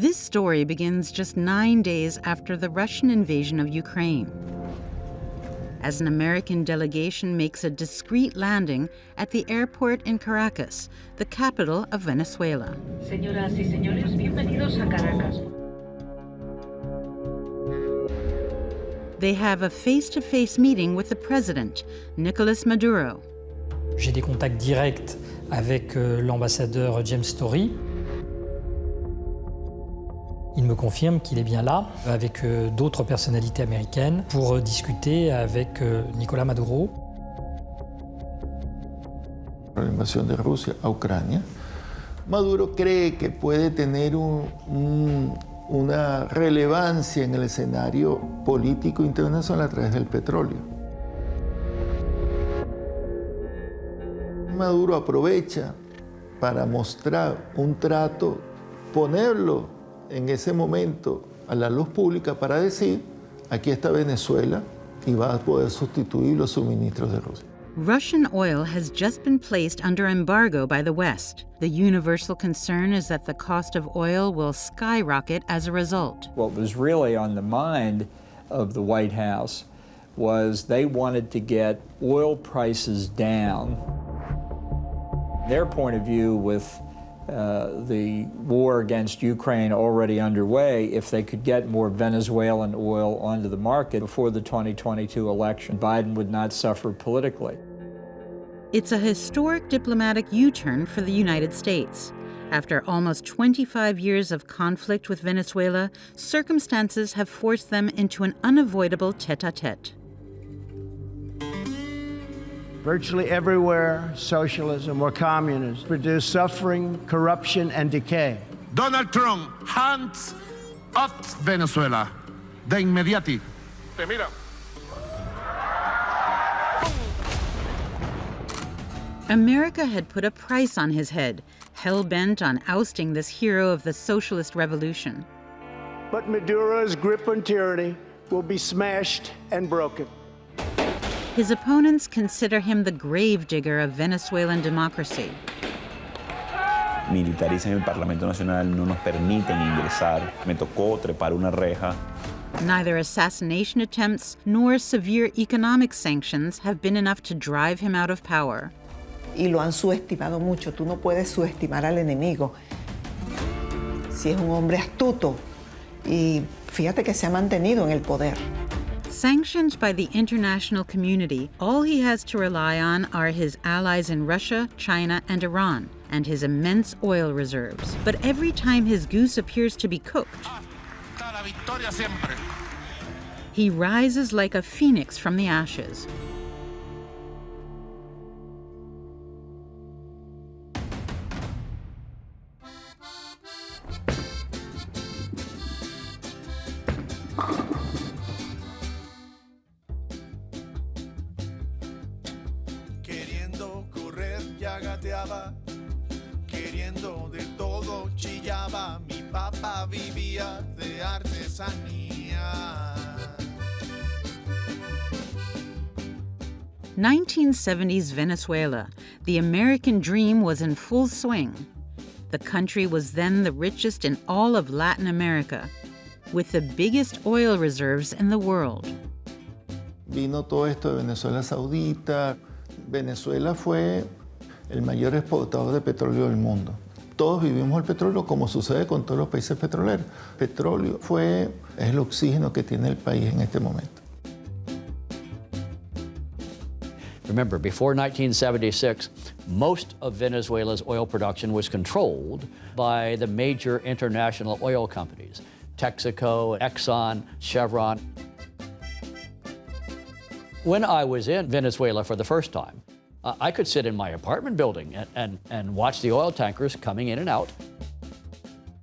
This story begins just 9 days after the Russian invasion of Ukraine, as an American delegation makes a discreet landing at the airport in Caracas, the capital of Venezuela. Señoras y señores, bienvenidos a Caracas. They have a face-to-face meeting with the president, Nicolas Maduro. J'ai des contacts directs avec l'ambassadeur James Story. Il me confirme qu'il est bien là, avec d'autres personnalités américaines, pour discuter avec Nicolás Maduro. La invasión de Rusia a Ucrania, Maduro cree que puede tener una relevancia en el escenario político internacional a través del petróleo. Maduro aprovecha para mostrar un trato, ponerlo en ese momento a la luz pública para decir, aquí está Venezuela y va a poder sustituir los suministros de Rusia. Russian oil has just been placed under embargo by the West. The universal concern is that the cost of oil will skyrocket as a result. What was really on the mind of the White House was they wanted to get oil prices down. Their point of view with the war against Ukraine already underway, if they could get more Venezuelan oil onto the market before the 2022 election, Biden would not suffer politically. It's a historic diplomatic U-turn for the United States. After almost 25 years of conflict with Venezuela, circumstances have forced them into an unavoidable tête-à-tête. Virtually everywhere, socialism or communism produce suffering, corruption, and decay. Donald Trump, hands off Venezuela. De inmediati. Te mira. America had put a price on his head, hell-bent on ousting this hero of the socialist revolution. But Maduro's grip on tyranny will be smashed and broken. His opponents consider him the gravedigger of Venezuelan democracy. Militarizan el Parlamento Nacional, no nos permiten ingresar. Me tocó trepar una reja. Neither assassination attempts nor severe economic sanctions have been enough to drive him out of power. Y lo han subestimado mucho. Tú no puedes subestimar al enemigo. Si es un hombre astuto, y fíjate que se ha mantenido en el poder. Sanctioned by the international community, all he has to rely on are his allies in Russia, China, and Iran, and his immense oil reserves. But every time his goose appears to be cooked, he rises like a phoenix from the ashes. Queriendo de todo chillaba, mi papá vivía de artesanía. 1970s Venezuela. The American dream was in full swing. The country was then the richest in all of Latin America, with the biggest oil reserves in the world. Vino todo esto de Venezuela Saudita. Venezuela fue el mayor exportador de petróleo del mundo. Todos vivimos el petróleo como sucede con todos los países petroleros. El petróleo es el oxígeno que tiene el país en este momento. Remember, before 1976, most of Venezuela's oil production was controlled by the major international oil companies, Texaco, Exxon, Chevron. When I was in Venezuela for the first time, I could sit in my apartment building and watch the oil tankers coming in and out.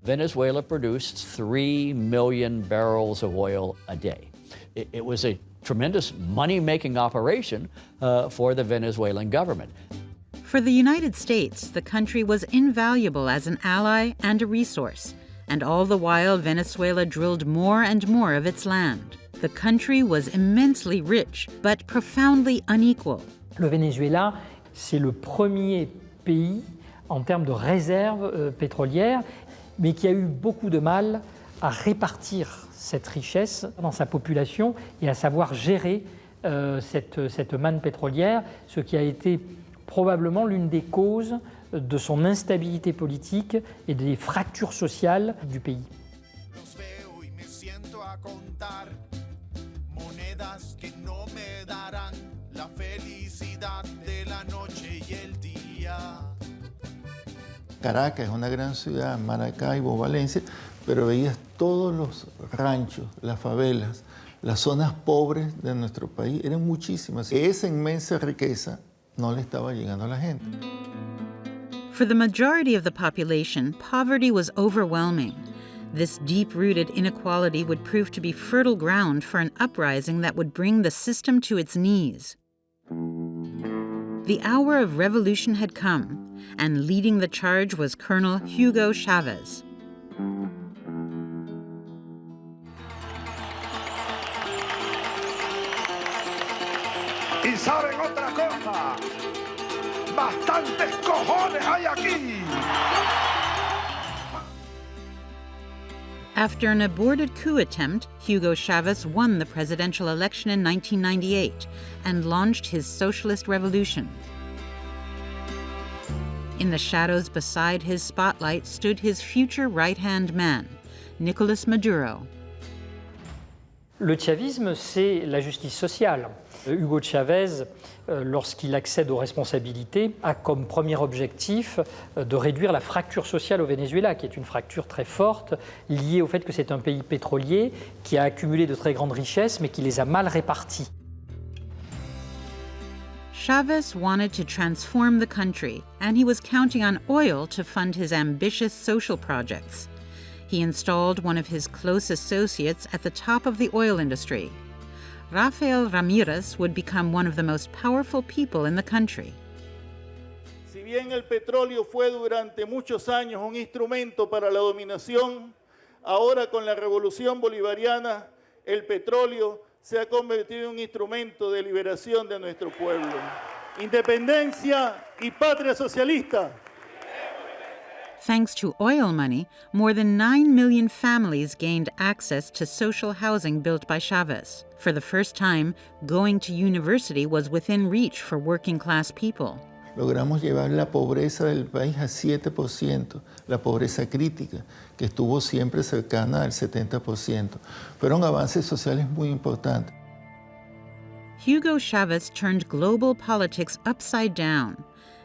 Venezuela produced 3 million barrels of oil a day. It was a tremendous money-making operation for the Venezuelan government. For the United States, the country was invaluable as an ally and a resource, and all the while Venezuela drilled more and more of its land. The country was immensely rich, but profoundly unequal. Le Venezuela, c'est le premier pays en termes de réserves pétrolières. mais qui a eu beaucoup de mal à répartir cette richesse dans sa population et à savoir gérer cette manne pétrolière, ce qui a été probablement l'une des causes de son instabilité politique et des fractures sociales du pays. Caracas es una gran ciudad, Maracaibo, Valencia, pero veías todos los ranchos, las favelas, las zonas pobres de nuestro país, eran muchísimas. Esa inmensa riqueza no le estaba llegando a la gente. For the majority of the population, poverty was overwhelming. This deep-rooted inequality would prove to be fertile ground for an uprising that would bring the system to its knees. The hour of revolution had come, and leading the charge was Colonel Hugo Chavez. ¿Y saben otra cosa? ¡Bastantes cojones hay aquí! After an aborted coup attempt, Hugo Chavez won the presidential election in 1998 and launched his socialist revolution. In the shadows beside his spotlight stood his future right-hand man, Nicolas Maduro. Le chavisme, c'est la justice sociale. Hugo Chavez, lorsqu'il accède aux responsabilités, a comme premier objectif de réduire la fracture sociale au Venezuela, qui est une fracture très forte, liée au fait que c'est un pays pétrolier qui a accumulé de très grandes richesses, mais qui les a mal réparties. Chavez wanted to transform the country, and he was counting on oil to fund his ambitious social projects. He installed one of his close associates at the top of the oil industry. Rafael Ramírez would become one of the most powerful people in the country. Si bien el petróleo fue durante muchos años un instrumento para la dominación, ahora con la revolución bolivariana, el petróleo se ha convertido en un instrumento de liberación de nuestro pueblo. Independencia y patria socialista. Thanks to oil money, more than 9 million families gained access to social housing built by Chavez. For the first time, going to university was within reach for working-class people. Logramos llevar la pobreza del país a 7%, la pobreza crítica, que estuvo siempre cercana al 70%. Fueron avances sociales muy importantes. Hugo Chavez turned global politics upside down.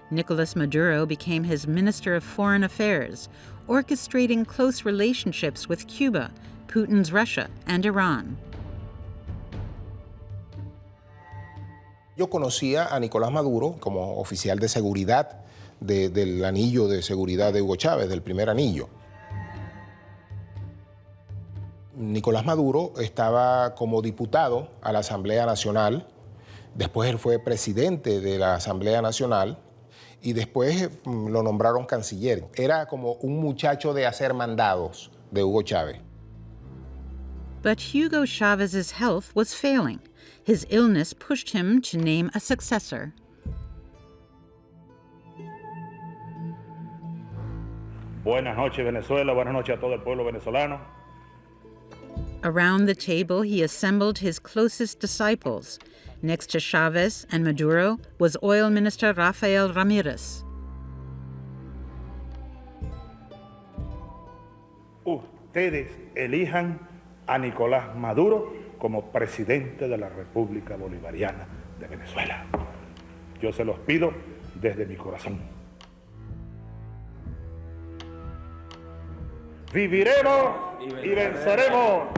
Nicolas Maduro became his Minister of Foreign Affairs, orchestrating close relationships with Cuba, Putin's Russia, and Iran. Yo conocía a Nicolás Maduro como oficial de seguridad del anillo de seguridad de Hugo Chávez, del primer anillo. Nicolás Maduro estaba como diputado a la Asamblea Nacional, después él fue presidente de la Asamblea Nacional y después lo nombraron canciller. Era como un muchacho de hacer mandados de Hugo Chávez. But Hugo Chávez's health was failing. His illness pushed him to name a successor. Buenas noches, Venezuela. Buenas noches a todo el pueblo venezolano. Around the table, he assembled his closest disciples. Next to Chavez and Maduro was Oil Minister Rafael Ramírez. Ustedes elijan a Nicolás Maduro como presidente de la República Bolivariana de Venezuela. Yo se los pido desde mi corazón. Viviremos y venceremos.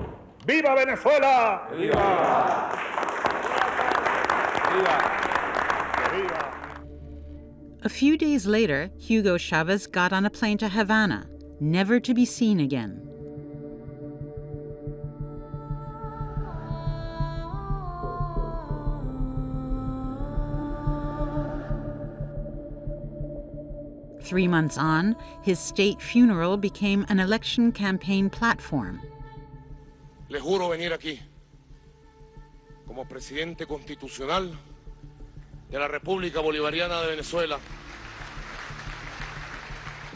¡Viva Venezuela! ¡Viva! A few days later, Hugo Chavez got on a plane to Havana, never to be seen again. Three months on, his state funeral became an election campaign platform. Le juro venir aquí como presidente constitucional de la República Bolivariana de Venezuela.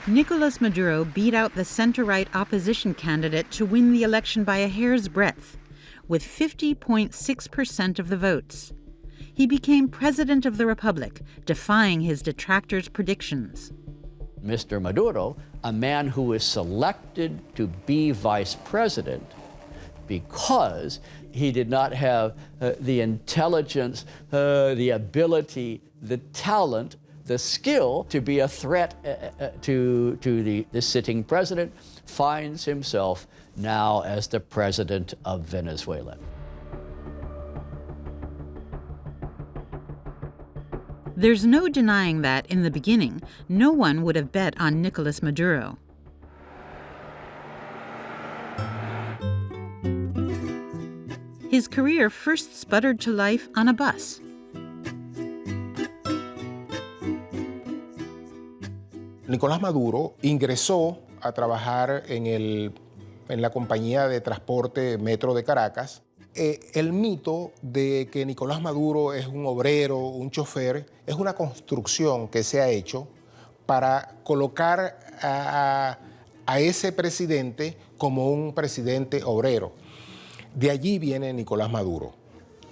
Nicolas Maduro beat out the center-right opposition candidate to win the election by a hair's breadth, with 50.6% of the votes. He became president of the republic, defying his detractors' predictions. Mr. Maduro, a man who was selected to be vice president because he did not have the intelligence, the ability, the talent, the skill to be a threat to the sitting president, finds himself now as the president of Venezuela. There's no denying that, in the beginning, no one would have bet on Nicolas Maduro. His career first sputtered to life on a bus. Nicolás Maduro ingresó a trabajar en la compañía de transporte Metro de Caracas. El mito de que Nicolás Maduro es un obrero, un chofer, es una construcción que se ha hecho para colocar a ese presidente como un presidente obrero. De allí viene Nicolás Maduro.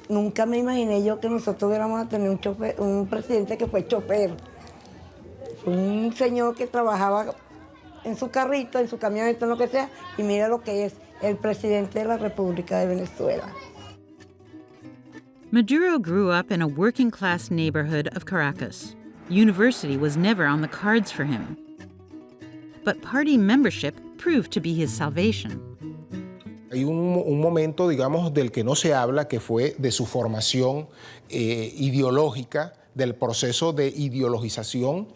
Nunca me imaginé yo que nosotros fuéramos a tener un presidente que fue chofer. Un señor que trabajaba en su carrito, en su camioneta, en lo que sea, y mira lo que es el presidente de la República de Venezuela. Maduro grew up in a working-class neighborhood of Caracas. University was never on the cards for him. But party membership proved to be his salvation. Hay un momento, digamos, del que no se habla, que fue de su formación ideológica, del proceso de ideologización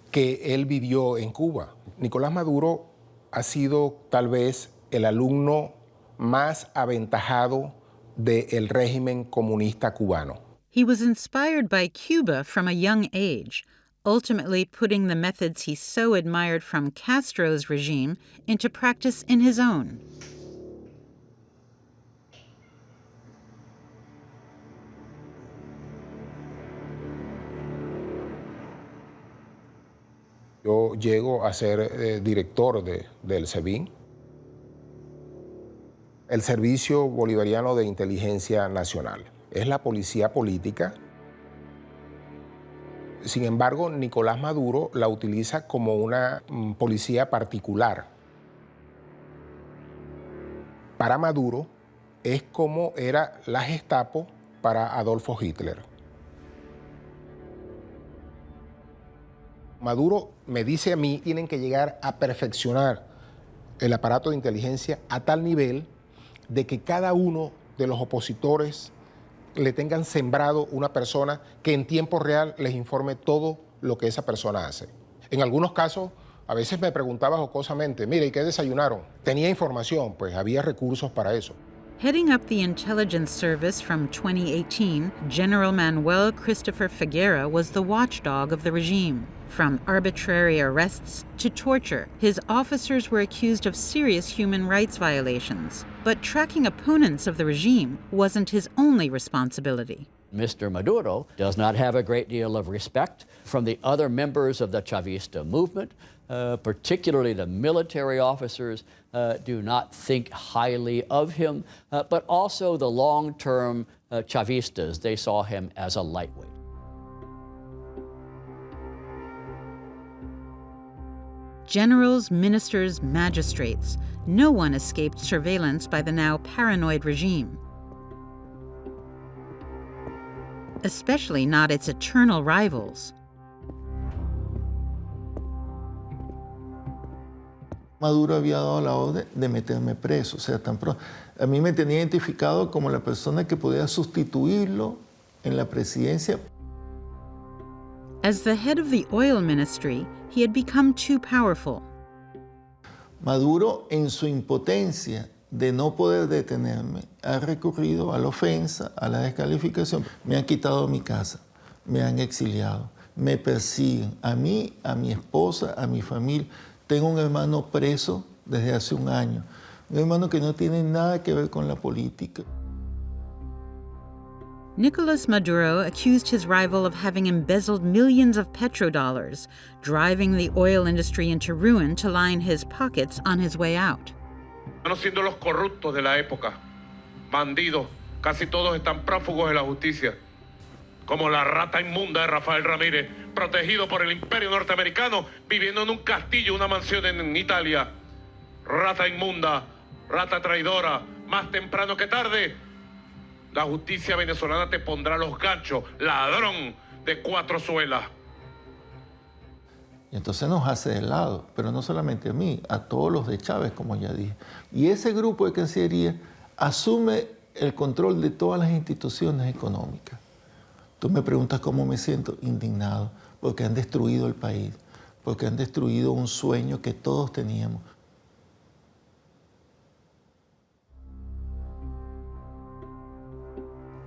que él vivió en Cuba. Nicolás Maduro ha sido tal vez el alumno más aventajado del régimen comunista cubano. He was inspired by Cuba from a young age, ultimately putting the methods he so admired from Castro's regime into practice in his own. Yo llego a ser director del SEBIN, el Servicio Bolivariano de Inteligencia Nacional. Es la policía política. Sin embargo, Nicolás Maduro la utiliza como una policía particular. Para Maduro es como era la Gestapo para Adolfo Hitler. Maduro me dice a mí, tienen que llegar a perfeccionar el aparato de inteligencia a tal nivel de que cada uno de los opositores le tengan sembrado una persona que en tiempo real les informe todo lo que esa persona hace. En algunos casos, a veces me preguntaba jocosamente, mire, ¿y qué desayunaron? Tenía información, pues había recursos para eso. Heading up the intelligence service from 2018, General Manuel Christopher Figuera was the watchdog of the regime. From arbitrary arrests to torture, his officers were accused of serious human rights violations. But tracking opponents of the regime wasn't his only responsibility. Mr. Maduro does not have a great deal of respect from the other members of the Chavista movement. Particularly the military officers do not think highly of him, but also the long-term Chavistas, they saw him as a lightweight. Generals, ministers, magistrates, no one escaped surveillance by the now paranoid regime. Especially not its eternal rivals. Maduro había dado la orden de meterme preso, o sea, tan pronto. A mí me tenía identificado como la persona que podía sustituirlo en la presidencia. As the head of the oil ministry, he had become too powerful. Maduro, en su impotencia de no poder detenerme, ha recurrido a la ofensa, a la descalificación. Me han quitado mi casa, me han exiliado, me persiguen, a mí, a mi esposa, a mi familia. Tengo un hermano preso desde hace un año, un hermano que no tiene nada que ver con la política. Nicolas Maduro accused his rival of having embezzled millions of petrodollars, driving the oil industry into ruin to line his pockets on his way out. Siendo los corruptos de la época, bandidos, casi todos están prófugos de la justicia, como la rata inmunda de Rafael Ramírez, protegido por el imperio norteamericano, viviendo en un castillo, una mansión en Italia. Rata inmunda, rata traidora, más temprano que tarde, la justicia venezolana te pondrá los ganchos, ladrón de 4 suelas. Y entonces nos hace de lado, pero no solamente a mí, a todos los de Chávez, como ya dije. Y ese grupo de Cancillería asume el control de todas las instituciones económicas. Tú me preguntas cómo me siento, indignado, porque han destruido el país, porque han destruido un sueño que todos teníamos.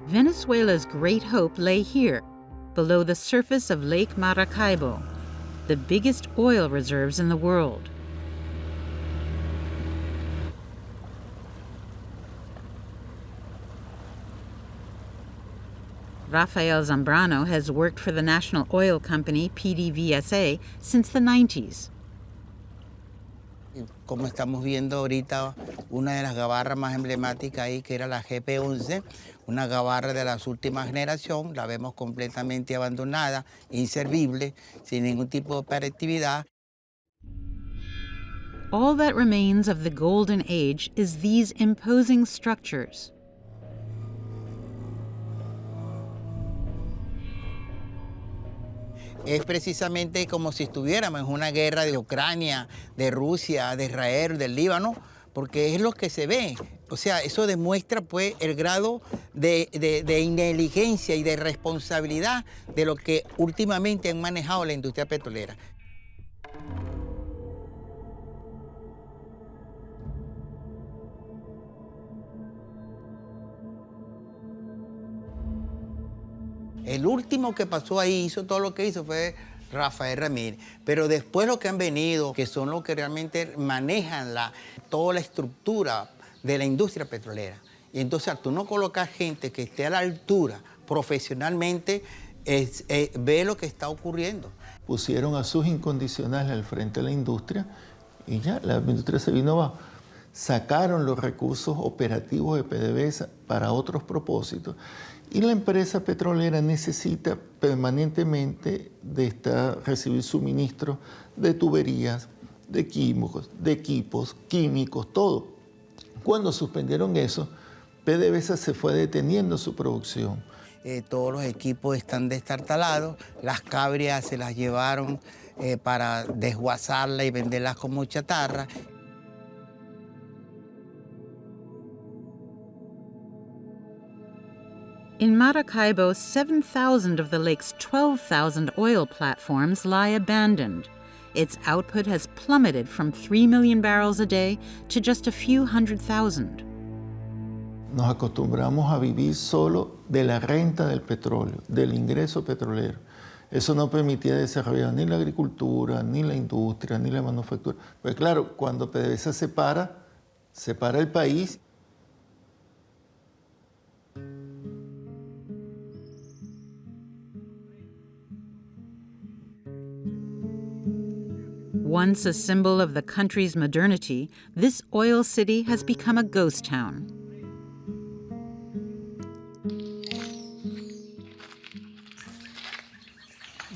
Venezuela's great hope lay here, below the surface of Lake Maracaibo, the biggest oil reserves in the world. Rafael Zambrano has worked for the national oil company PDVSA since the 90s. Como estamos viendo ahorita, una de las gabarras más emblemáticas ahí, que era la GP11, una gabarra de las últimas generación, la vemos completamente abandonada, inservible, sin ningún tipo de operatividad. All that remains of the Golden Age is these imposing structures. Es precisamente como si estuviéramos en una guerra de Ucrania, de Rusia, de Israel, del Líbano, porque es lo que se ve. O sea, eso demuestra pues el grado de inteligencia y de responsabilidad de lo que últimamente han manejado la industria petrolera. El último que pasó ahí, hizo todo lo que hizo, fue Rafael Ramírez. Pero después los que han venido, que son los que realmente manejan toda la estructura de la industria petrolera. Y entonces, al tú no colocar gente que esté a la altura profesionalmente, ve lo que está ocurriendo. Pusieron a sus incondicionales al frente de la industria y ya, la industria se vino abajo. Sacaron los recursos operativos de PDVSA para otros propósitos. Y la empresa petrolera necesita permanentemente recibir suministros de tuberías, de equipos químicos, todo. Cuando suspendieron eso, PDVSA se fue deteniendo su producción. Todos los equipos están destartalados, las cabrias se las llevaron para desguazarlas y venderlas como chatarra. In Maracaibo, 7,000 of the lake's 12,000 oil platforms lie abandoned. Its output has plummeted from 3 million barrels a day to just a few 100,000. Nos acostumbramos a vivir solo de la renta del petróleo, del ingreso petrolero. Eso no permitía desarrollar ni la agricultura, ni la industria, ni la manufactura. Pues claro, cuando PDVSA separa el país. Once a symbol of the country's modernity, this oil city has become a ghost town.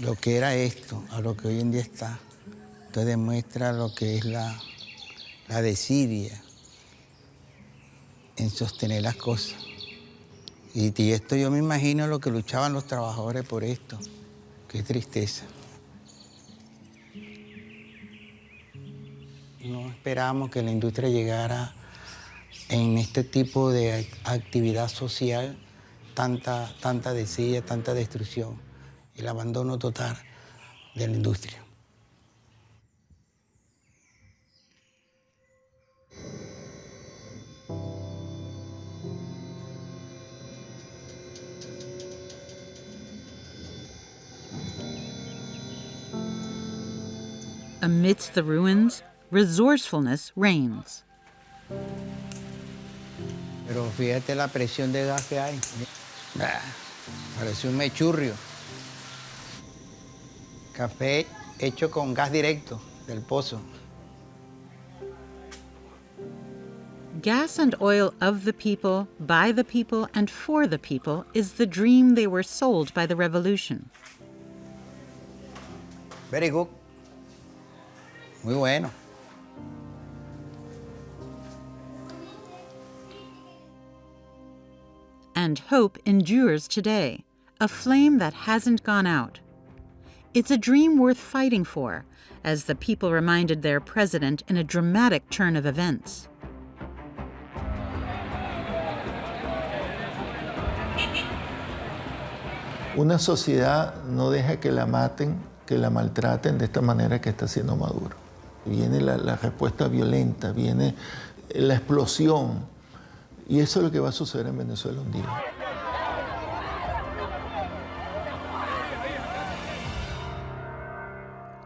Lo que era esto, a lo que hoy en día está, esto demuestra lo que es la desidia en sostener las cosas. Y esto yo me imagino lo que luchaban los trabajadores por esto. Qué tristeza. No esperábamos que la industria llegara en este tipo de actividad social, tanta desidia, tanta destrucción, el abandono total de la industria. Amidst the ruins, resourcefulness reigns. Pero fíjate la presión de gas que hay. Parece un mechurrio. Café hecho con gas directo del pozo. Gas and oil of the people, by the people, and for the people is the dream they were sold by the revolution. Very good. Muy bueno. And hope endures today, a flame that hasn't gone out. It's a dream worth fighting for, as the people reminded their president in a dramatic turn of events. Una sociedad no deja que la maten, que la maltraten de esta manera que está haciendo Maduro. Viene la respuesta violenta, viene la explosión, y eso es lo que va a suceder en Venezuela un día.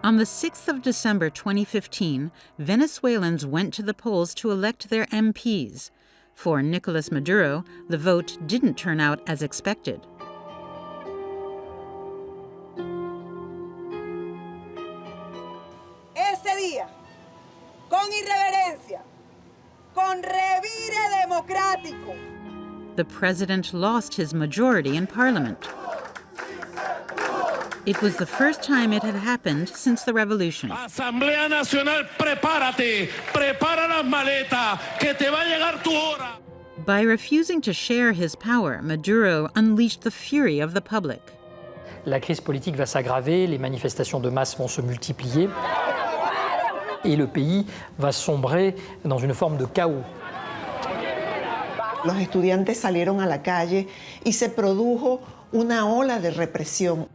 On the 6th of December 2015, Venezuelans went to the polls to elect their MPs. For Nicolas Maduro, the vote didn't turn out as expected. Ese día, con irreverencia, con revire democrático. The president lost his majority in parliament. It was the first time it had happened since the revolution. Asamblea Nacional, prepárate, prepara las maletas, que te va a llegar tu hora. By refusing to share his power, Maduro unleashed the fury of the public. La crise politique va s'aggraver, les manifestations de masse vont se multiplier et le pays va sombrer dans une forme de chaos. Los estudiantes salieron a la calle y se produjo una ola de represión.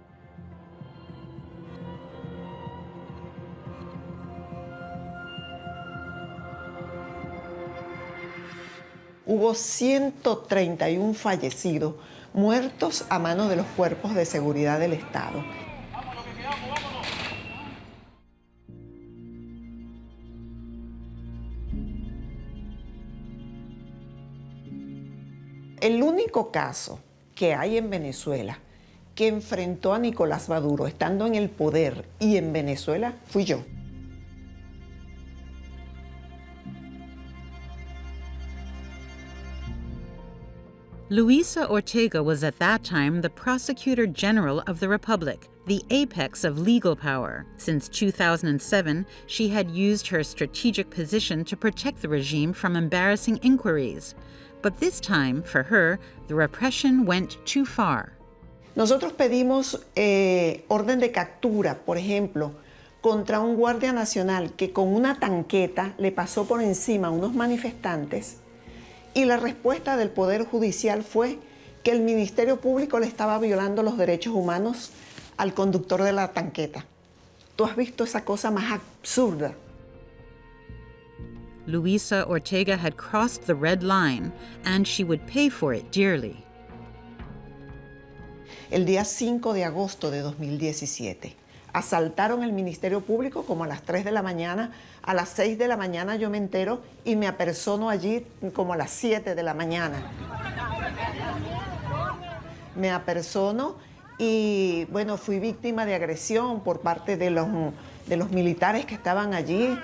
Hubo 131 fallecidos, muertos a manos de los cuerpos de seguridad del Estado. El único caso que hay en Venezuela que enfrentó a Nicolás Maduro estando en el poder y en Venezuela fui yo. Luisa Ortega was at that time the Prosecutor General of the Republic, the apex of legal power. Since 2007, she had used her strategic position to protect the regime from embarrassing inquiries. But this time, for her, the repression went too far. Nosotros pedimos orden de captura, por ejemplo, contra un guardia nacional que con una tanqueta le pasó por encima a unos manifestantes. Y la respuesta del Poder Judicial fue que el Ministerio Público le estaba violando los derechos humanos al conductor de la tanqueta. ¿Tú has visto esa cosa más absurda? Luisa Ortega had crossed the red line, and she would pay for it dearly. El día 5 de agosto de 2017, asaltaron el Ministerio Público como a las 3 de la mañana. A las 6 de la mañana yo me entero y me apersono allí como a las 7 de la mañana. Me apersono y, bueno, fui víctima de agresión por parte de los militares que estaban allí.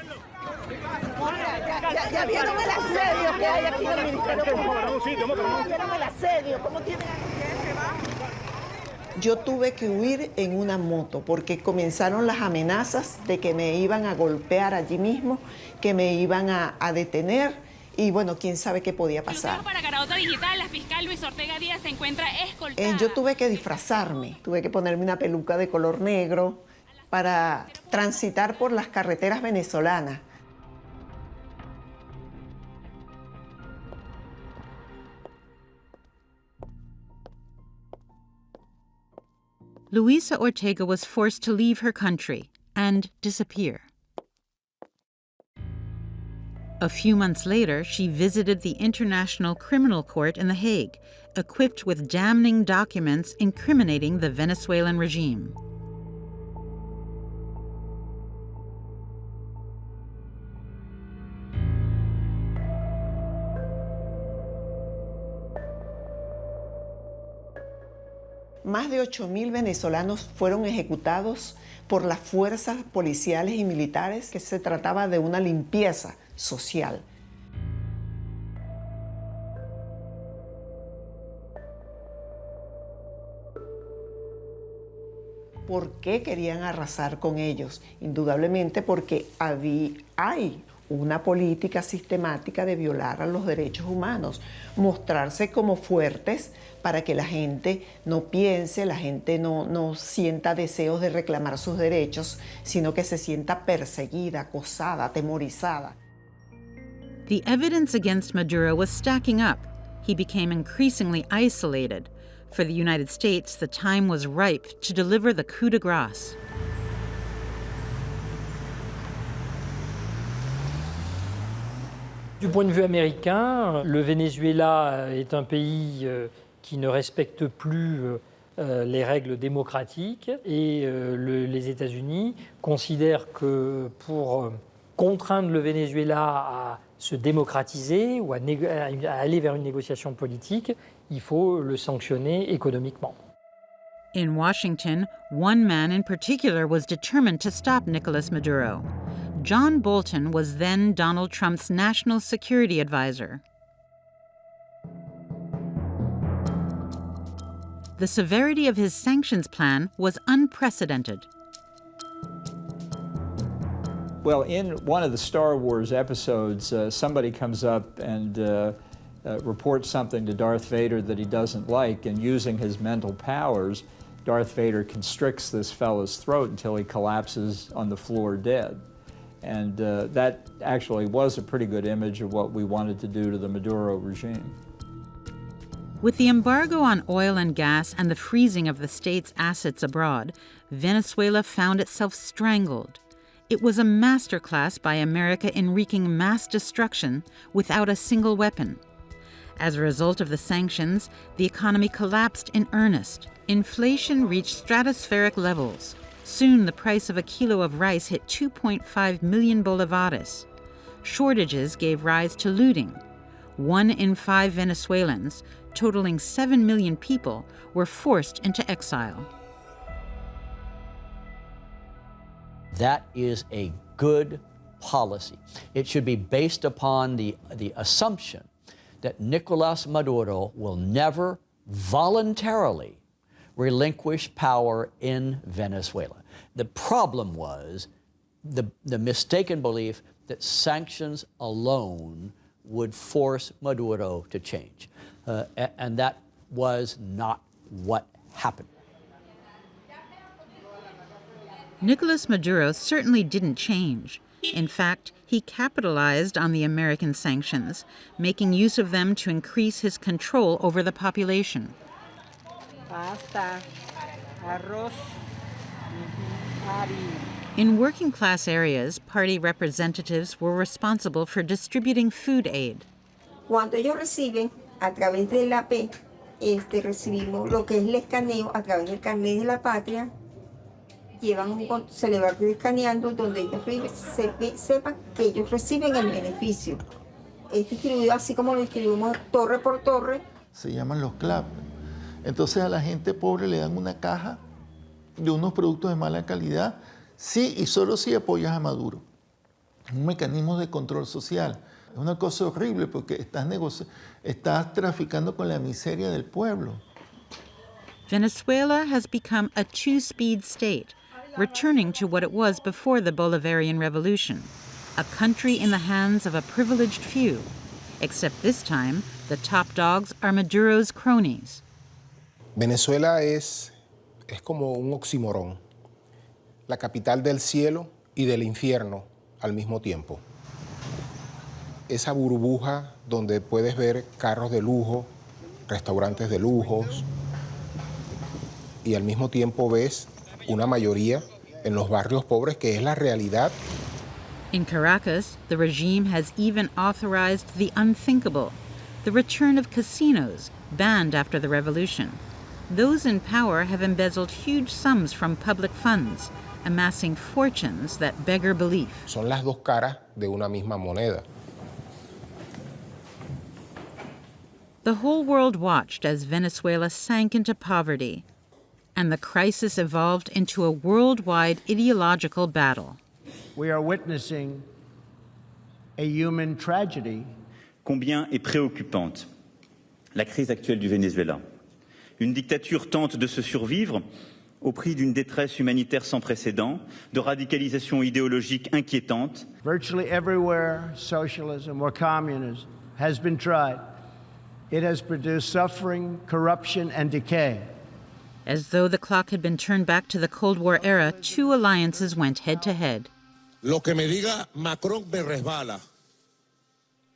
Ya vieron el asedio que hay aquí en el Ministerio Público. Ya vieron el asedio, ¿cómo tienen Yo tuve que huir en una moto porque comenzaron las amenazas de que me iban a golpear allí mismo, que me iban a detener y bueno, quién sabe qué podía pasar. Para Carahota Digital, la fiscal Luisa Ortega Díaz se encuentra escoltada. Yo tuve que disfrazarme, tuve que ponerme una peluca de color negro para transitar por las carreteras venezolanas. Luisa Ortega was forced to leave her country and disappear. A few months later, she visited the International Criminal Court in The Hague, equipped with damning documents incriminating the Venezuelan regime. Más de 8.000 venezolanos fueron ejecutados por las fuerzas policiales y militares, que se trataba de una limpieza social. ¿Por qué querían arrasar con ellos? Indudablemente porque hay una política sistemática de violar a los derechos humanos, mostrarse como fuertes para que la gente no piense, la gente no sienta deseos de reclamar sus derechos, sino que se sienta perseguida, acosada, atemorizada. The evidence against Maduro was stacking up. He became increasingly isolated. For the United States, the time was ripe to deliver the coup de grâce. Du point de vue américain, le Venezuela est un pays qui ne respecte plus les règles démocratiques et les États-Unis considèrent que pour contraindre le Venezuela à se démocratiser ou à aller vers une négociation politique, il faut le sanctionner économiquement. In Washington, one man in particular was determined to stop Nicolas Maduro. John Bolton was then Donald Trump's national security advisor. The severity of his sanctions plan was unprecedented. Well, in one of the Star Wars episodes, somebody comes up and reports something to Darth Vader that he doesn't like, and using his mental powers, Darth Vader constricts this fellow's throat until he collapses on the floor dead. And that actually was a pretty good image of what we wanted to do to the Maduro regime. With the embargo on oil and gas and the freezing of the state's assets abroad, Venezuela found itself strangled. It was a masterclass by America in wreaking mass destruction without a single weapon. As a result of the sanctions, the economy collapsed in earnest. Inflation reached stratospheric levels. Soon, the price of a kilo of rice hit 2.5 million bolivares. Shortages gave rise to looting. 1 in 5 Venezuelans, totaling 7 million people, were forced into exile. That is a good policy. It should be based upon the assumption that Nicolas Maduro will never voluntarily relinquish power in Venezuela. The problem was the mistaken belief that sanctions alone would force Maduro to change. And that was not what happened. Nicolas Maduro certainly didn't change. In fact, he capitalized on the American sanctions, making use of them to increase his control over the population. Pasta, arroz, In working-class areas, party representatives were responsible for distributing food aid. Cuando ellos reciben, a través del AP, recibimos lo que es el escaneo a través del carnet de la patria. Se le va escaneando donde ellos sepan que ellos reciben el beneficio. Es distribuido así como lo distribuimos torre por torre. Se llaman los CLAP. Entonces a la gente pobre le dan una caja de unos productos de mala calidad, sí y solo si apoyas a Maduro. Un mecanismo de control social. Es una cosa horrible porque estás traficando con la miseria del pueblo. Venezuela has become a two-speed state, returning to what it was before the Bolivarian Revolution, a country in the hands of a privileged few. Except this time, the top dogs are Maduro's cronies. Venezuela es como un oxímoron, la capital del cielo y del infierno al mismo tiempo. Esa burbuja donde puedes ver carros de lujo, restaurantes de lujos, y al mismo tiempo ves una mayoría en los barrios pobres, que es la realidad. In Caracas, the regime has even authorized the unthinkable, the return of casinos, banned after the revolution. Those in power have embezzled huge sums from public funds, amassing fortunes that beggar belief. Son las dos caras de una misma moneda. The whole world watched as Venezuela sank into poverty. and the crisis evolved into a worldwide ideological battle. We are witnessing a human tragedy. Combien est préoccupante la crise actuelle du Venezuela. Une dictature tente de se survivre au prix d'une détresse humanitaire sans précédent, de radicalisation idéologique inquiétante. Virtually everywhere socialism or communism has been tried, it has produced suffering, corruption, and decay. As though the clock had been turned back to the Cold War era, two alliances went head-to-head. Lo que me diga Macron me resbala.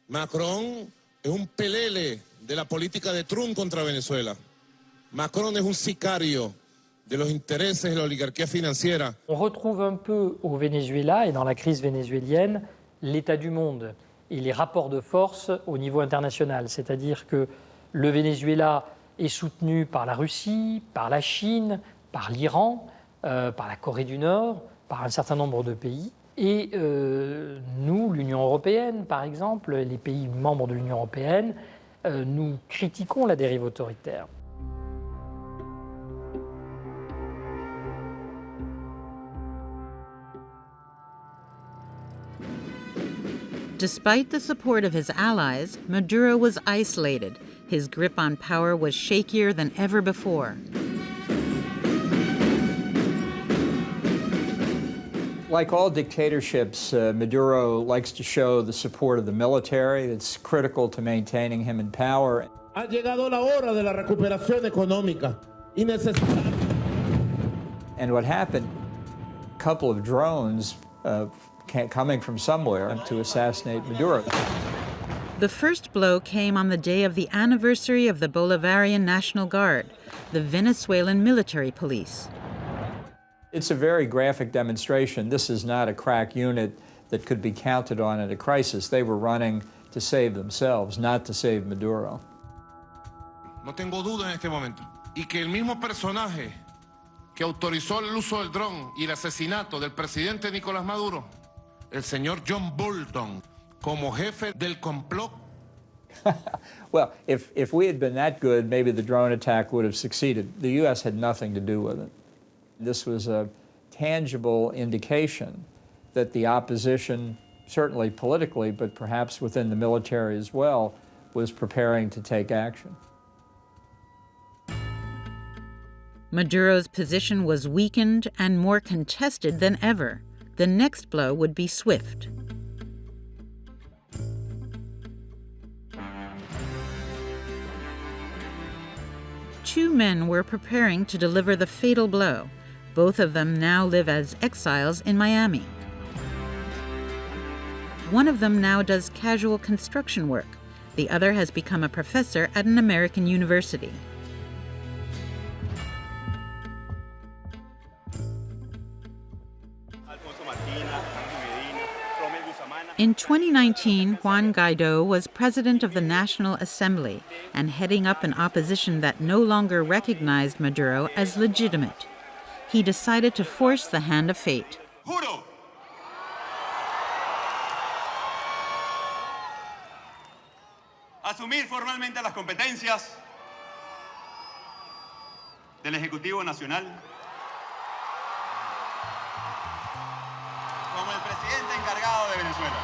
Macron es un pelele de la política de Trump contra Venezuela. Macron es un sicario de los intereses de la oligarquía financiera. On retrouve un peu au Venezuela et dans la crise vénézuélienne l'état du monde et les rapports de force au niveau international. C'est-à-dire que le Venezuela est soutenu par la Russie, par la Chine, par l'Iran, par la Corée du Nord, par un certain nombre de pays. Et nous, l'Union européenne, par exemple, les pays membres de l'Union européenne, nous critiquons la dérive autoritaire. Despite the support of his allies, Maduro was isolated. His grip on power was shakier than ever before. Like all dictatorships, Maduro likes to show the support of the military. It's critical to maintaining him in power. Ha llegado la hora de la recuperación económica y necesitamos. And what happened, a couple of drones coming from somewhere to assassinate Maduro. The first blow came on the day of the anniversary of the Bolivarian National Guard, the Venezuelan military police. It's a very graphic demonstration. This is not a crack unit that could be counted on in a crisis. They were running to save themselves, not to save Maduro. No tengo duda en este momento. Y que el mismo personaje que autorizó el uso del dron y el asesinato del presidente Nicolás Maduro, el señor John Bolton, como jefe del complot. Well, if we had been that good, maybe the drone attack would have succeeded. The U.S. had nothing to do with it. This was a tangible indication that the opposition, certainly politically, but perhaps within the military as well, was preparing to take action. Maduro's position was weakened and more contested than ever. The next blow would be swift. Two men were preparing to deliver the fatal blow. Both of them now live as exiles in Miami. One of them now does casual construction work. The other has become a professor at an American university. In 2019, Juan Guaidó was president of the National Assembly and heading up an opposition that no longer recognized Maduro as legitimate. He decided to force the hand of fate. Juro asumir formalmente las competencias del Ejecutivo Nacional como el presidente encargado de Venezuela.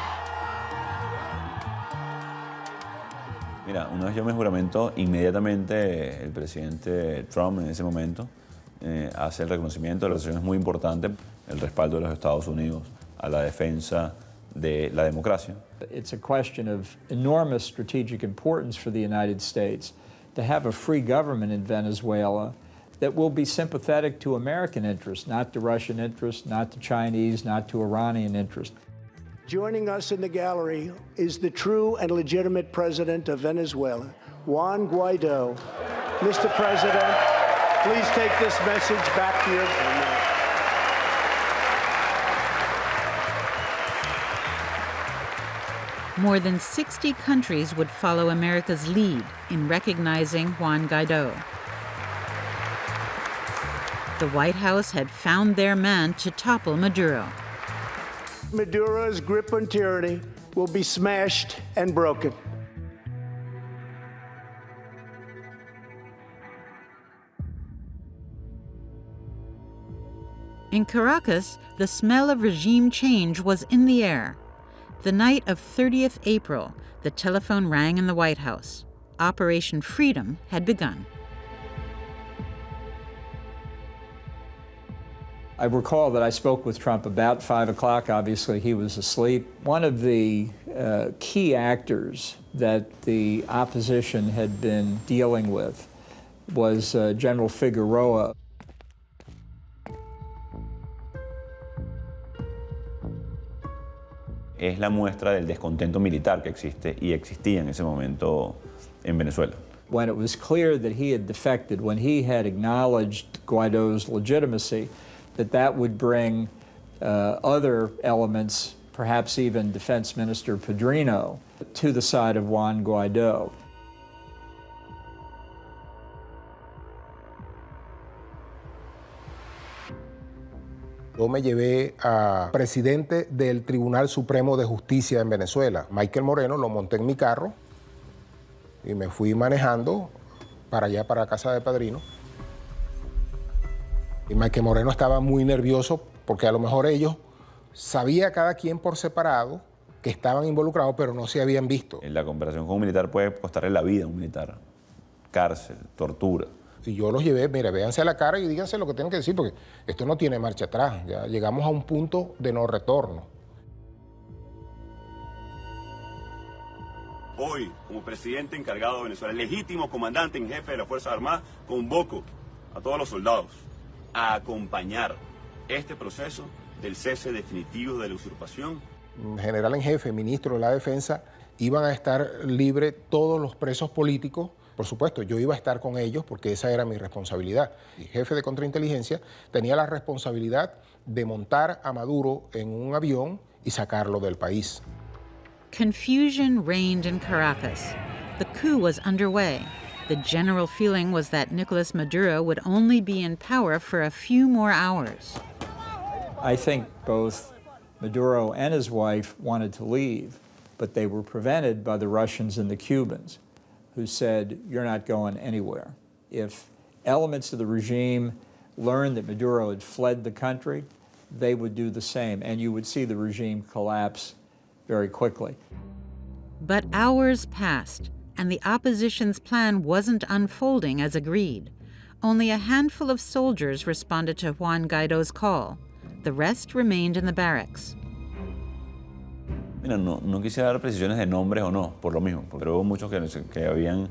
Mira, una vez yo me juramento, inmediatamente el presidente Trump en ese momento hace el reconocimiento de relaciones muy importantes, el respaldo de los Estados Unidos a la defensa de la democracia. It's a question of enormous strategic importance for the United States to have a free government in Venezuela that will be sympathetic to American interests, not to Russian interests, not to Chinese, not to Iranian interests. Joining us in the gallery is the true and legitimate president of Venezuela, Juan Guaidó. Mr. President, please take this message back to your government. More than 60 countries would follow America's lead in recognizing Juan Guaidó. The White House had found their man to topple Maduro. Maduro's grip on tyranny will be smashed and broken. In Caracas, the smell of regime change was in the air. The night of 30th April, the telephone rang in the White House. Operation Freedom had begun. I recall that I spoke with Trump about 5 o'clock. Obviously, he was asleep. One of the key actors that the opposition had been dealing with was General Figueroa. Es la muestra del descontento militar que existe y existía en ese momento en Venezuela. When it was clear that he had defected, when he had acknowledged Guaido's legitimacy, that would bring other elements, perhaps even Defense Minister Padrino, to the side of Juan Guaidó. Yo me llevé a presidente del Tribunal Supremo de Justicia en Venezuela, Michael Moreno, lo monté en mi carro y me fui manejando para allá, para casa de Padrino. Y Michael Moreno estaba muy nervioso porque a lo mejor ellos sabía cada quien por separado que estaban involucrados, pero no se habían visto. La comparación con un militar puede costarle la vida a un militar. Cárcel, tortura. Y yo los llevé, mire, véanse a la cara y díganse lo que tienen que decir, porque esto no tiene marcha atrás. Ya llegamos a un punto de no retorno. Hoy, como presidente encargado de Venezuela, legítimo comandante en jefe de las Fuerzas Armadas, convoco a todos los soldados a acompañar este proceso del cese definitivo de la usurpación. General en jefe, ministro de la Defensa, iban a estar libres todos los presos políticos. Por supuesto, yo iba a estar con ellos porque esa era mi responsabilidad. El jefe de contrainteligencia tenía la responsabilidad de montar a Maduro en un avión y sacarlo del país. Confusion reigned in Caracas. The coup was underway. The general feeling was that Nicolas Maduro would only be in power for a few more hours. I think both Maduro and his wife wanted to leave, but they were prevented by the Russians and the Cubans, who said, "You're not going anywhere." If elements of the regime learned that Maduro had fled the country, they would do the same, and you would see the regime collapse very quickly. But hours passed, and the opposition's plan wasn't unfolding as agreed. Only a handful of soldiers responded to Juan Guaido's call. The rest remained in the barracks. Mira, no quisiera dar precisiones de nombres o no, por lo mismo, pero hubo muchos que habían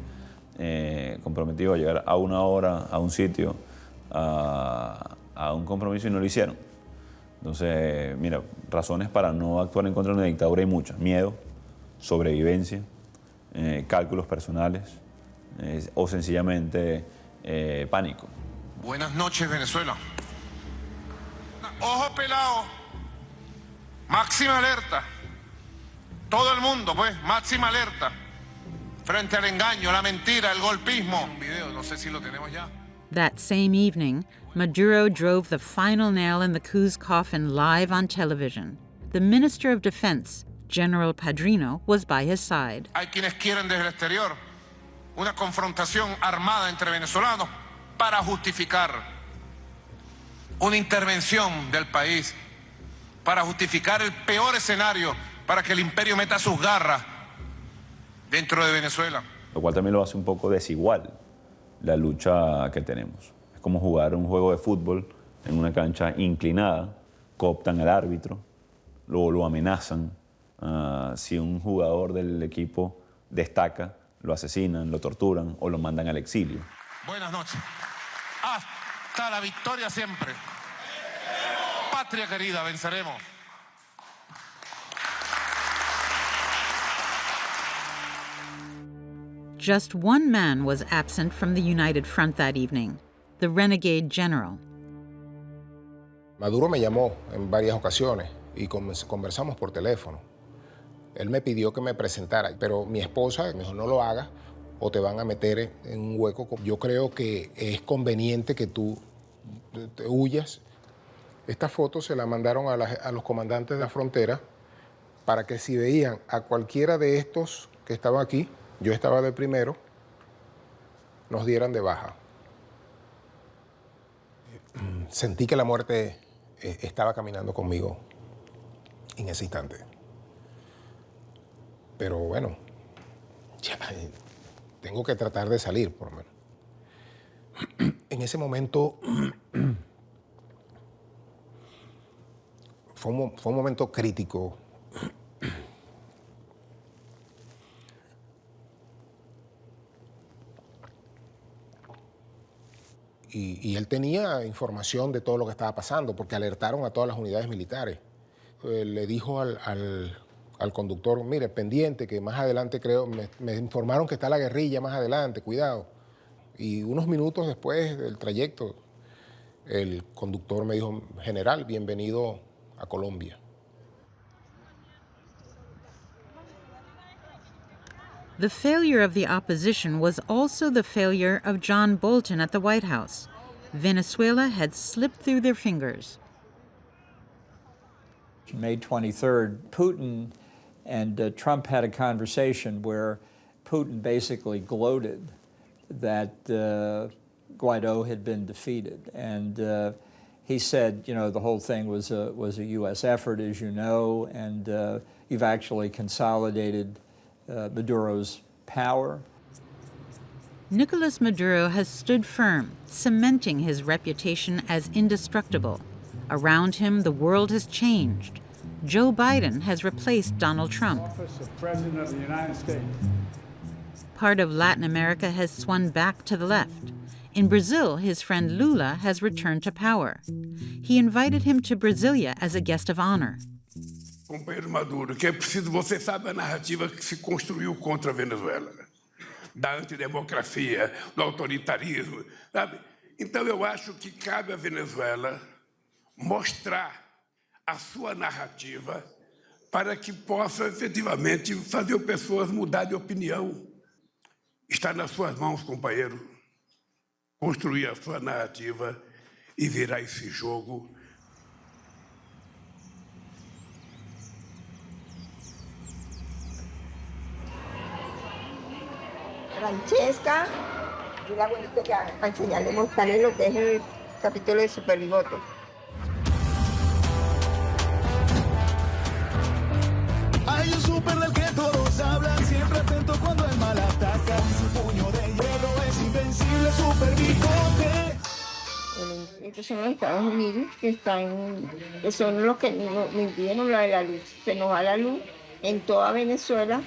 comprometido a llegar a una hora, a un sitio, a un compromiso y no lo hicieron. Entonces, mira, razones para no actuar en contra de una dictadura hay muchas. Miedo, sobrevivencia, cálculos personales o sencillamente pánico. Buenas noches, Venezuela. Ojo pelado, máxima alerta. Todo el mundo, pues, máxima alerta. Frente al engaño, la mentira, el golpismo. Un video, no sé si lo tenemos ya. That same evening, Maduro drove the final nail in the coup's coffin live on television. The Minister of Defense, General Padrino, was by his side. Hay quienes quieren desde el exterior una confrontación armada entre venezolanos para justificar una intervención del país, para justificar el peor escenario, para que el imperio meta sus garras dentro de Venezuela. Lo cual también lo hace un poco desigual la lucha que tenemos. Es como jugar un juego de fútbol en una cancha inclinada, cooptan al árbitro, luego lo amenazan. Si un jugador del equipo destaca, lo asesinan, lo torturan o lo mandan al exilio. Buenas noches. Hasta la victoria siempre. Patria querida, venceremos. Just one man was absent from the United Front that evening, the renegade general. Maduro me llamó en varias ocasiones y conversamos por teléfono. Él me pidió que me presentara, pero mi esposa me dijo, no lo hagas o te van a meter en un hueco. Yo creo que es conveniente que tú te huyas. Esta foto se la mandaron a los comandantes de la frontera para que si veían a cualquiera de estos que estaban aquí, yo estaba de primero, nos dieran de baja. Sentí que la muerte estaba caminando conmigo en ese instante. Pero bueno, ya tengo que tratar de salir, por lo menos. En ese momento fue un momento crítico. Y él tenía información de todo lo que estaba pasando, porque alertaron a todas las unidades militares. Le dijo al conductor, mire, pendiente, que más adelante me informaron que está la guerrilla más adelante, cuidado. Y unos minutos después del trayecto, el conductor me dijo, general, bienvenido a Colombia. The failure of the opposition was also the failure of John Bolton at the White House. Venezuela had slipped through their fingers. May 23rd, Putin and Trump had a conversation where Putin basically gloated that Guaido had been defeated. And he said, you know, the whole thing was a U.S. effort, as you know, and you've actually consolidated Maduro's power. Nicolas Maduro has stood firm, cementing his reputation as indestructible. Around him, the world has changed. Joe Biden has replaced Donald Trump. Office of President of the United States. Part of Latin America has swung back to the left. In Brazil, his friend Lula has returned to power. He invited him to Brasilia as a guest of honor. Companheiro Maduro, que é preciso, você sabe a narrativa que se construiu contra a Venezuela, da antidemocracia, do autoritarismo, sabe? Então eu acho que cabe à Venezuela mostrar a sua narrativa para que possa efetivamente fazer pessoas mudar de opinião. Está nas suas mãos, companheiro, construir a sua narrativa e virar esse jogo. Francesca, y la abuelita que para enseñarle, mostrarle lo que es el capítulo de Super Bigote. Hay un super del que todos hablan, siempre atento cuando el mal ataca. Su puño de hierro es invencible, Super Bigote. Estos son los Estados Unidos, que son los que nos impidieron la de la luz. Se nos va la luz en toda Venezuela.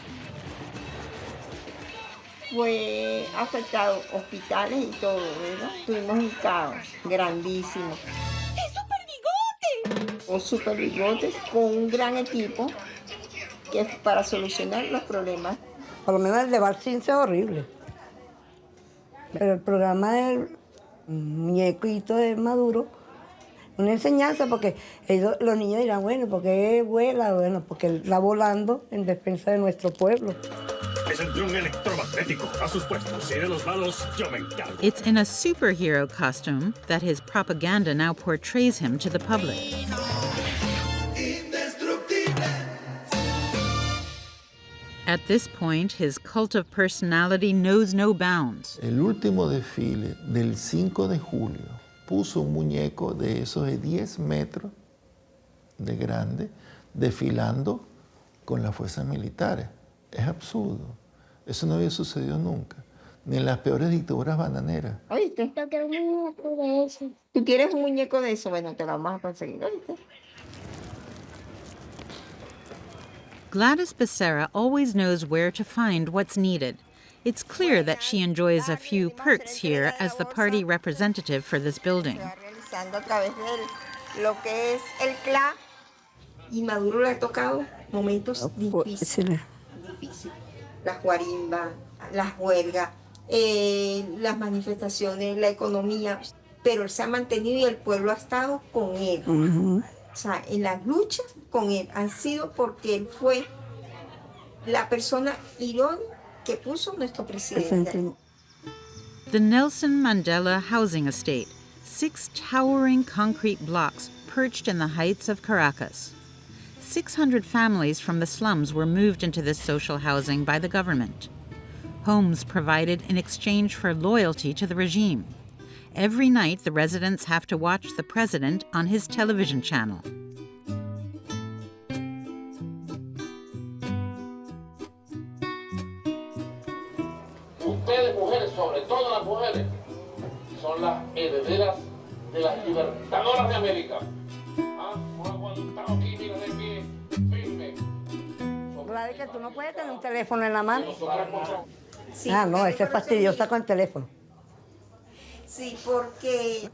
Fue afectado hospitales y todo, ¿verdad? Tuvimos un caos grandísimo. ¡Es Super Bigote! O Super Bigotes con un gran equipo que para solucionar los problemas. Por lo menos el de Barcín es horrible. Pero el programa del muñequito de Maduro, una enseñanza, porque los niños dirán, bueno, ¿por qué vuela? Bueno, porque está volando en defensa de nuestro pueblo. Es el dron electromagnético. A sus puestos. Y de los malos, yo me encargo. It's in a superhero costume that his propaganda now portrays him to the public. At this point, his cult of personality knows no bounds. El último desfile del 5 de julio puso un muñeco de esos de 10 metros de grande desfilando con las fuerzas militares. Es absurdo. Eso no había sucedido nunca, ni en las peores dictaduras bananeras. ¿Oíste? Yo quiero un muñeco de eso. ¿Tú quieres un muñeco de eso? Bueno, te lo vamos a conseguir, ¿oíste? Gladys Becerra always knows where to find what's needed. It's clear that she enjoys a few perks here as the party representative for this building. Realizando a través de lo que es el CLA, y Maduro le ha tocado momentos difíciles. Las guarimbas, las huelgas, las manifestaciones, la economía, pero él se ha mantenido y el pueblo ha estado con él. O sea, en las luchas con él han sido porque él fue la persona idónea que puso nuestro presidente. The Nelson Mandela Housing Estate, 6 towering concrete blocks perched in the heights of Caracas. 600 families from the slums were moved into this social housing by the government. Homes provided in exchange for loyalty to the regime. Every night, the residents have to watch the president on his television channel. Ustedes, mujeres, sobre todo las mujeres, son las herederas de las libertadoras de América. Aguantado aquí, mira de pie, firme. Claro que tú no puedes tener un teléfono en la mano. Sí, no, ese es fastidiosa con el teléfono. Sí, porque...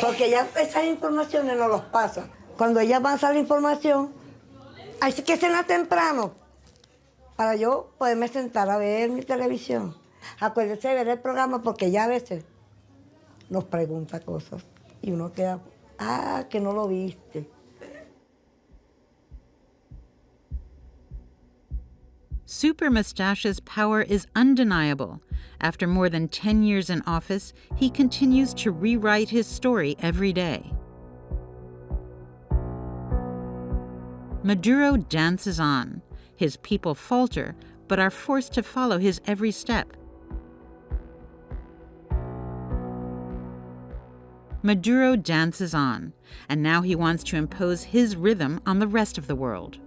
Porque ella esas informaciones no los pasa. Cuando ella pasa la información, hay que cenar temprano para yo poderme sentar a ver mi televisión. Acuérdese de ver el programa porque ella a veces nos pregunta cosas y uno queda, que no lo viste. Super Mustache's power is undeniable. After more than 10 years in office, he continues to rewrite his story every day. Maduro dances on. His people falter, but are forced to follow his every step. Maduro dances on, and now he wants to impose his rhythm on the rest of the world.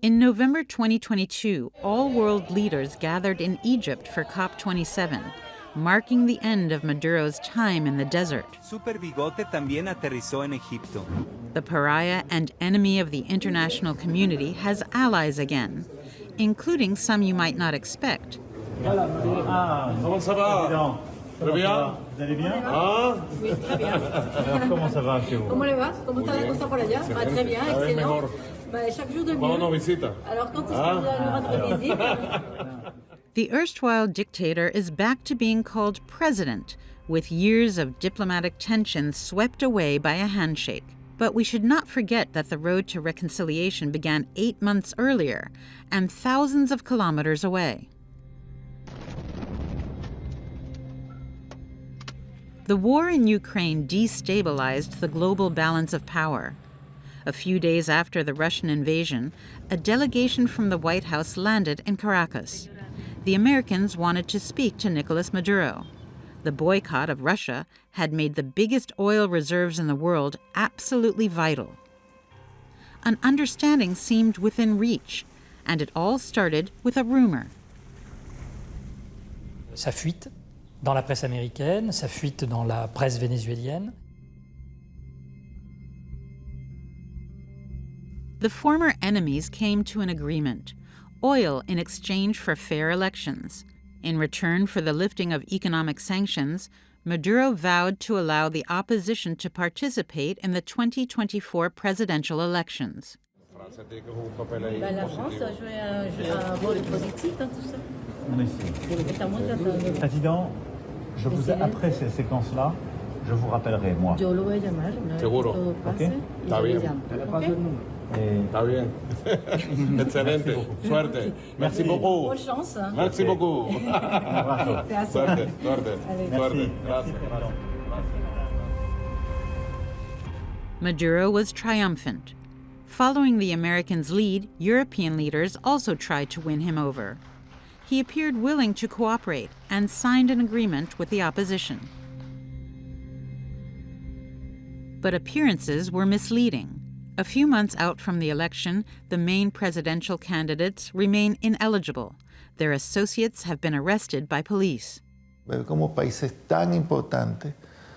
In November 2022, all world leaders gathered in Egypt for COP27, marking the end of Maduro's time in the desert. Super Bigote también aterrizó en Egipto. The pariah and enemy of the international community has allies again, including some you might not expect. Comment ça va? Très bien. Vous allez bien? Oui, très bien. Alors, comment ça va chez vous? Comment les va? Comment está la cosa por allá? Très bien, excellent. Chaque jour de mieux. Alors, quand est-ce que vous avez le droit de visite? The erstwhile dictator is back to being called president, with years of diplomatic tension swept away by a handshake. But we should not forget that the road to reconciliation began 8 months earlier and thousands of kilometers away. The war in Ukraine destabilized the global balance of power. A few days after the Russian invasion, a delegation from the White House landed in Caracas. The Americans wanted to speak to Nicolas Maduro. The boycott of Russia had made the biggest oil reserves in the world absolutely vital. An understanding seemed within reach, and it all started with a rumor. Sa fuite dans la presse américaine, sa fuite dans la presse vénézuélienne. The former enemies came to an agreement: oil in exchange for fair elections. In return for the lifting of economic sanctions, Maduro vowed to allow the opposition to participate in the 2024 presidential elections. La France a joué un rôle politique dans tout ça. On essaie. Président, après ces séquences-là, je vous rappellerai, moi. Yo lo voy a llamar. Seguro. Okay. Está bien. Está bien. Excelente. Suerte. Merci beaucoup. Bonne chance. Merci beaucoup. Suerte. Gracias. Maduro was triumphant. Following the Americans' lead, European leaders also tried to win him over. He appeared willing to cooperate and signed an agreement with the opposition. But appearances were misleading. A few months out from the election, the main presidential candidates remain ineligible. Their associates have been arrested by police. Ver cómo países tan importantes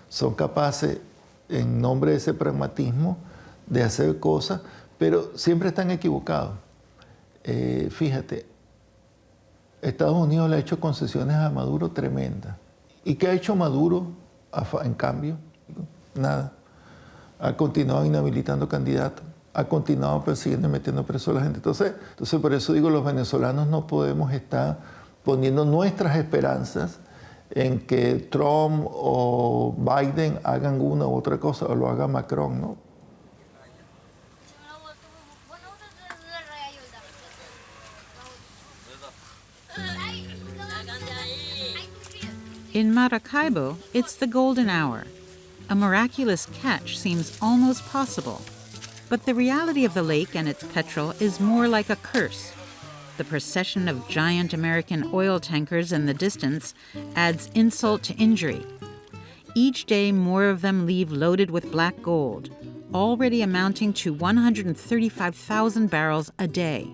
son capaces, en nombre de ese pragmatismo, de hacer cosas, pero siempre están equivocados. Fíjate, Estados Unidos le ha hecho concesiones a Maduro tremendas. ¿Y qué ha hecho Maduro en cambio? Nada. Ha continuado inhabilitando candidatos, ha continuado persiguiendo y metiendo preso a la gente. Entonces por eso digo, los venezolanos no podemos estar poniendo nuestras esperanzas en que Trump o Biden hagan una u otra cosa, o lo haga Macron, ¿no? In Maracaibo, it's the golden hour. A miraculous catch seems almost possible. But the reality of the lake and its petrel is more like a curse. The procession of giant American oil tankers in the distance adds insult to injury. Each day, more of them leave loaded with black gold, already amounting to 135,000 barrels a day.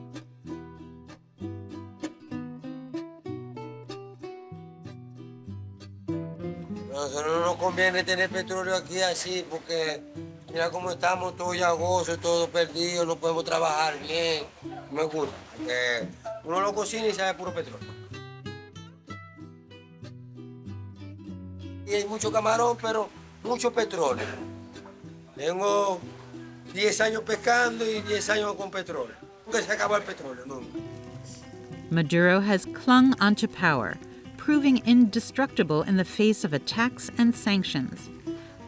Nosotros no nos conviene tener petróleo aquí así porque mira cómo estamos todos llagosos, todos perdidos, no podemos trabajar bien. No me gusta, porque uno lo cocina y sabe puro petróleo. Y hay mucho camarón, pero mucho petróleo. Tengo 10 años pescando y 10 años con petróleo. Nunca se acaba el petróleo, nunca. Maduro has clung onto power, proving indestructible in the face of attacks and sanctions.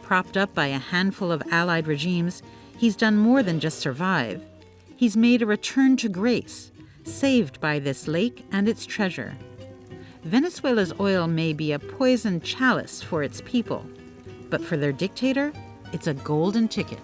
Propped up by a handful of allied regimes, he's done more than just survive. He's made a return to grace, saved by this lake and its treasure. Venezuela's oil may be a poisoned chalice for its people, but for their dictator, it's a golden ticket.